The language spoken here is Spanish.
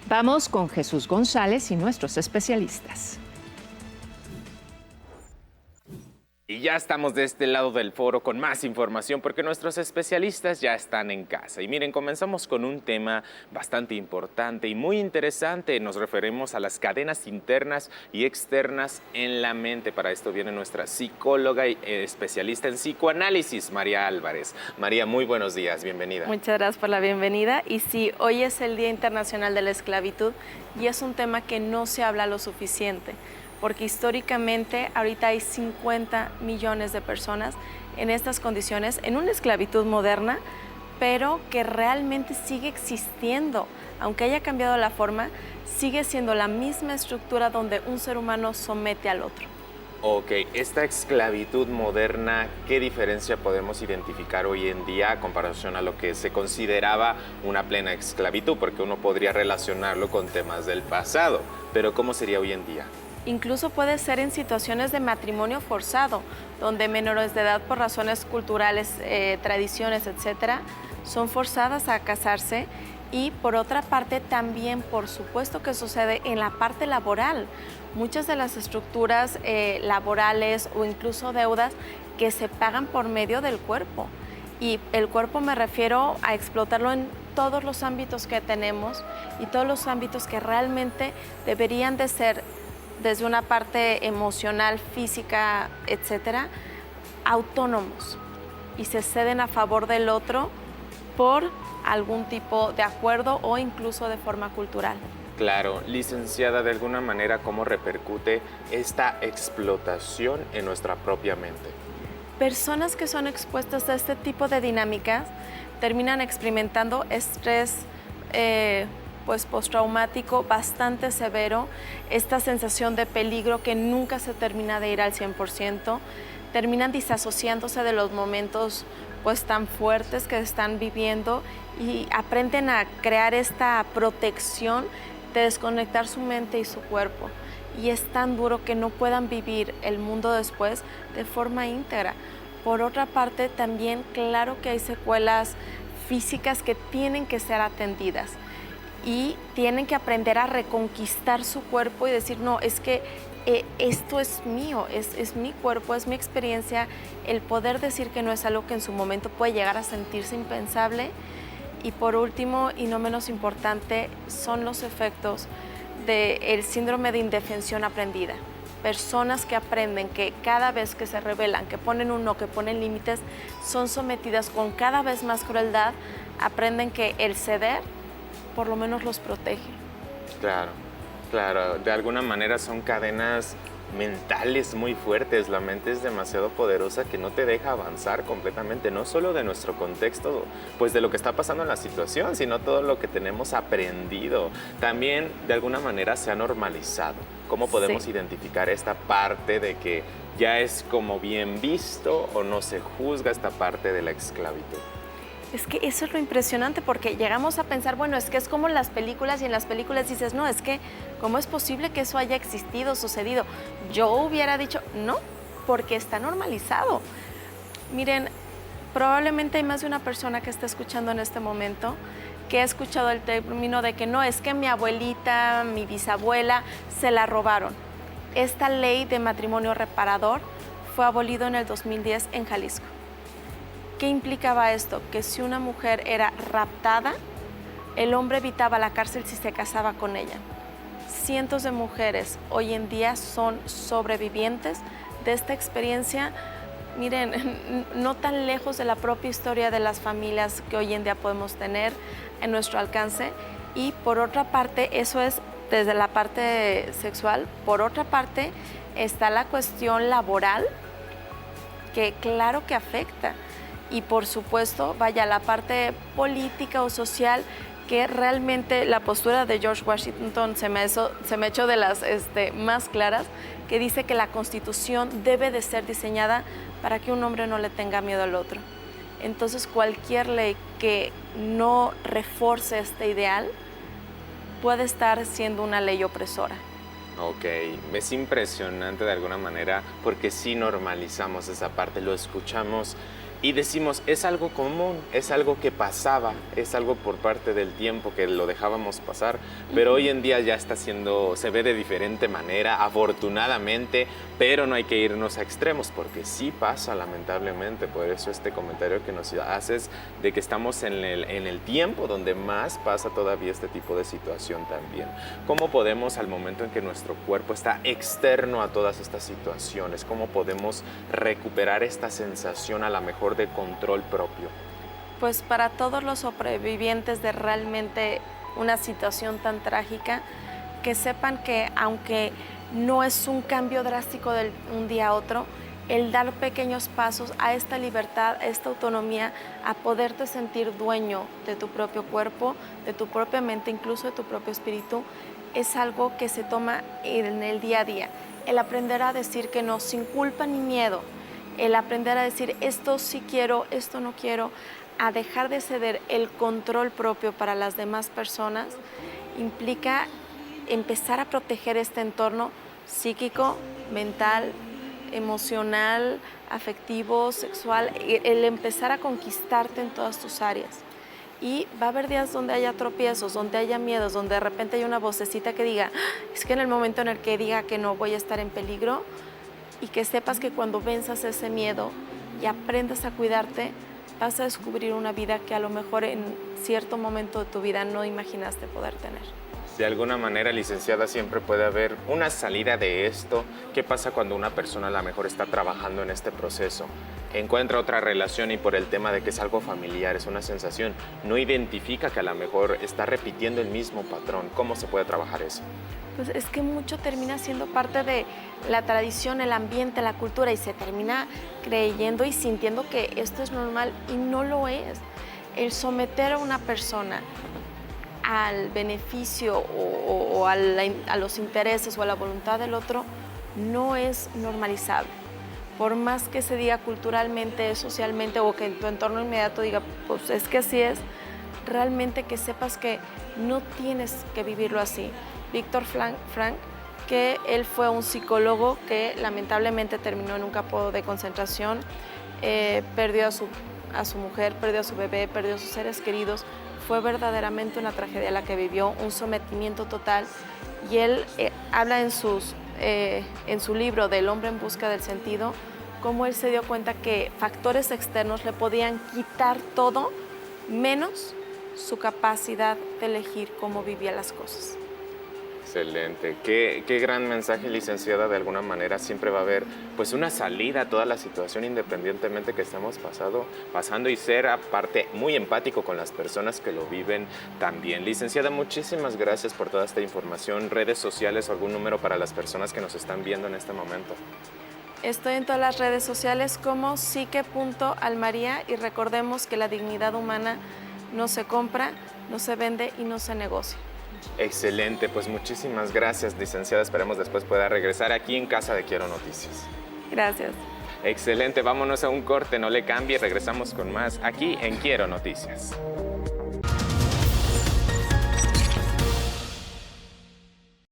Vamos con Jesús González y nuestros especialistas. Y ya estamos de este lado del foro con más información porque nuestros especialistas ya están en casa. Y miren, comenzamos con un tema bastante importante y muy interesante. Nos referimos a las cadenas internas y externas en la mente. Para esto viene nuestra psicóloga y especialista en psicoanálisis, María Álvarez. María, muy buenos días, bienvenida. Muchas gracias por la bienvenida. Y sí, hoy es el Día Internacional de la Esclavitud y es un tema que no se habla lo suficiente, porque históricamente ahorita hay 50 millones de personas en estas condiciones, en una esclavitud moderna, pero que realmente sigue existiendo. Aunque haya cambiado la forma, sigue siendo la misma estructura donde un ser humano somete al otro. Ok, esta esclavitud moderna, ¿qué diferencia podemos identificar hoy en día a comparación a lo que se consideraba una plena esclavitud? Porque uno podría relacionarlo con temas del pasado, pero ¿cómo sería hoy en día? Incluso puede ser en situaciones de matrimonio forzado, donde menores de edad por razones culturales, tradiciones, etcétera, son forzadas a casarse. Y por otra parte también, por supuesto que sucede en la parte laboral. Muchas de las estructuras laborales o incluso deudas que se pagan por medio del cuerpo. Y el cuerpo me refiero a explotarlo en todos los ámbitos que tenemos y todos los ámbitos que realmente deberían de ser, desde una parte emocional, física, etcétera, autónomos, y se ceden a favor del otro por algún tipo de acuerdo o incluso de forma cultural. Claro, licenciada, de alguna manera, ¿cómo repercute esta explotación en nuestra propia mente? Personas que son expuestas a este tipo de dinámicas terminan experimentando estrés pues postraumático bastante severo, esta sensación de peligro que nunca se termina de ir al 100%, terminan disasociándose de los momentos pues tan fuertes que están viviendo y aprenden a crear esta protección de desconectar su mente y su cuerpo. Y es tan duro que no puedan vivir el mundo después de forma íntegra. Por otra parte, también claro que hay secuelas físicas que tienen que ser atendidas y tienen que aprender a reconquistar su cuerpo y decir, no, es que esto es mío, es mi cuerpo, es mi experiencia, el poder decir que no es algo que en su momento puede llegar a sentirse impensable. Y por último, y no menos importante, son los efectos del síndrome de indefensión aprendida. Personas que aprenden que cada vez que se rebelan, que ponen un no, que ponen límites, son sometidas con cada vez más crueldad, aprenden que el ceder por lo menos los protege. Claro, claro, de alguna manera son cadenas mentales muy fuertes. La mente es demasiado poderosa que no te deja avanzar completamente, no solo de nuestro contexto, pues de lo que está pasando en la situación, sino todo lo que tenemos aprendido. También de alguna manera se ha normalizado. ¿Cómo podemos identificar esta parte de que ya es como bien visto o no se juzga esta parte de la esclavitud? Es que eso es lo impresionante, porque llegamos a pensar, bueno, es que es como en las películas, y en las películas dices, no, es que ¿cómo es posible que eso haya existido, sucedido? Yo hubiera dicho, no, porque está normalizado. Miren, probablemente hay más de una persona que está escuchando en este momento que ha escuchado el término de que no, es que mi abuelita, mi bisabuela, se la robaron. Esta ley de matrimonio reparador fue abolido en el 2010 en Jalisco. ¿Qué implicaba esto? Que si una mujer era raptada, el hombre evitaba la cárcel si se casaba con ella. Cientos de mujeres hoy en día son sobrevivientes de esta experiencia. Miren, no tan lejos de la propia historia de las familias que hoy en día podemos tener en nuestro alcance. Y por otra parte, eso es desde la parte sexual. Por otra parte, está la cuestión laboral, que claro que afecta. Y por supuesto, vaya, la parte política o social, que realmente la postura de George Washington se me echó de las más claras, que dice que la Constitución debe de ser diseñada para que un hombre no le tenga miedo al otro. Entonces, cualquier ley que no reforce este ideal puede estar siendo una ley opresora. Ok, es impresionante de alguna manera porque sí normalizamos esa parte, lo escuchamos Y decimos, es algo común, es algo que pasaba, es algo por parte del tiempo que lo dejábamos pasar, pero hoy en día ya está siendo, se ve de diferente manera, afortunadamente, pero no hay que irnos a extremos, porque sí pasa lamentablemente. Por eso este comentario que nos haces de que estamos en el tiempo donde más pasa todavía este tipo de situación también. ¿Cómo podemos, al momento en que nuestro cuerpo está externo a todas estas situaciones, cómo podemos recuperar esta sensación a la mejor de control propio? Pues para todos los sobrevivientes de realmente una situación tan trágica, que sepan que aunque no es un cambio drástico de un día a otro, el dar pequeños pasos a esta libertad, a esta autonomía, a poderte sentir dueño de tu propio cuerpo, de tu propia mente, incluso de tu propio espíritu, es algo que se toma en el día a día. El aprender a decir que no, sin culpa ni miedo, el aprender a decir esto sí quiero, esto no quiero, a dejar de ceder el control propio para las demás personas, implica empezar a proteger este entorno psíquico, mental, emocional, afectivo, sexual, el empezar a conquistarte en todas tus áreas. Y va a haber días donde haya tropiezos, donde haya miedos, donde de repente hay una vocecita que diga, es que en el momento en el que diga que no voy a estar en peligro, y que sepas que cuando venzas ese miedo y aprendas a cuidarte, vas a descubrir una vida que a lo mejor en cierto momento de tu vida no imaginaste poder tener. De alguna manera, licenciada, siempre puede haber una salida de esto. ¿Qué pasa cuando una persona a lo mejor está trabajando en este proceso? Encuentra otra relación y por el tema de que es algo familiar, es una sensación, no identifica que a lo mejor está repitiendo el mismo patrón. ¿Cómo se puede trabajar eso? Pues es que mucho termina siendo parte de la tradición, el ambiente, la cultura, y se termina creyendo y sintiendo que esto es normal y no lo es. El someter a una persona al beneficio o a los intereses o a la voluntad del otro no es normalizable. Por más que se diga culturalmente, socialmente, o que en tu entorno inmediato diga, pues es que así es, realmente que sepas que no tienes que vivirlo así. Víctor Frank, que él fue un psicólogo que lamentablemente terminó en un campo de concentración, perdió a su mujer, perdió a su bebé, perdió a sus seres queridos. Fue verdaderamente una tragedia la que vivió, un sometimiento total. Y él habla en su libro del hombre en busca del sentido, cómo él se dio cuenta que factores externos le podían quitar todo, menos su capacidad de elegir cómo vivía las cosas. Excelente. Qué gran mensaje, licenciada. De alguna manera siempre va a haber pues una salida a toda la situación, independientemente que estemos pasando, y ser aparte muy empático con las personas que lo viven también. Licenciada, muchísimas gracias por toda esta información. ¿Redes sociales o algún número para las personas que nos están viendo en este momento? Estoy en todas las redes sociales como psique.almaría, y recordemos que la dignidad humana no se compra, no se vende y no se negocia. Excelente, pues muchísimas gracias, licenciada. Esperemos después pueda regresar aquí en Casa de Quiero Noticias. Gracias. Excelente, vámonos a un corte, no le cambie, regresamos con más aquí en Quiero Noticias.